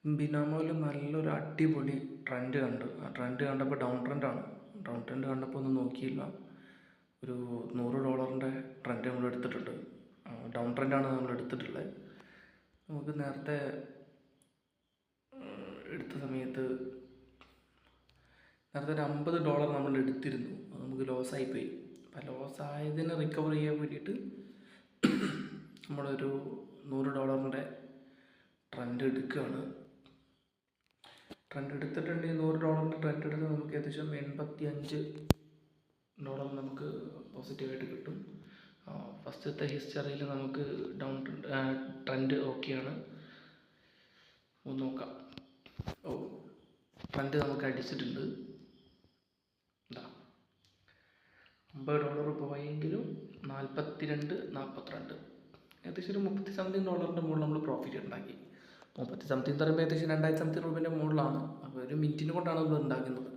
ബിനാമോയിൽ നല്ലൊരു അടിപൊളി ട്രെൻഡ് കണ്ടു. ആ ട്രെൻഡ് കണ്ടപ്പോൾ ഡൗൺ ട്രെൻഡാണ്. ഡൗൺ ട്രെൻഡ് കണ്ടപ്പോൾ ഒന്നും നോക്കിയില്ല. ഒരു $100 ട്രെൻഡ് നമ്മൾ എടുത്തിട്ടുണ്ട്. ഡൗൺ ട്രെൻഡാണ് നമ്മൾ എടുത്തിട്ടുള്ളത്. നമുക്ക് നേരത്തെ എടുത്ത സമയത്ത് നേരത്തെ ഒരു $50 നമ്മൾ എടുത്തിരുന്നു. അത് നമുക്ക് ലോസായിപ്പോയി. അപ്പം ലോസായതിനെ റിക്കവർ ചെയ്യാൻ വേണ്ടിയിട്ട് നമ്മളൊരു $100 ട്രെൻഡ് എടുക്കുകയാണ്. ട്രെൻഡ് എടുത്തിട്ടുണ്ടെങ്കിൽ $100 ട്രെൻഡ് എടുത്ത് നമുക്ക് ഏകദേശം $85 നമുക്ക് പോസിറ്റീവായിട്ട് കിട്ടും. ഫസ്റ്റത്തെ ഹിസ്റ്ററിയിൽ നമുക്ക് ഡൗൺ ട്രെൻഡ് ഓക്കെയാണ്. ഒന്ന് നോക്കാം. ട്രെൻഡ് നമുക്ക് അടിച്ചിട്ടുണ്ട്. $50 പോയെങ്കിലും 42-42 ഏകദേശം ഒരു $30-something മുകളിൽ നമ്മൾ പ്രോഫിറ്റ് ഉണ്ടാക്കി. 30-something എന്ന് പറയുമ്പോൾ ഏകദേശം 2000-something രൂപേൻ്റെ മുകളിലാണ്. അപ്പോൾ ഒരു മിനിറ്റിന് കൊണ്ടാണ് നമ്മൾ ഉണ്ടാക്കുന്നത്.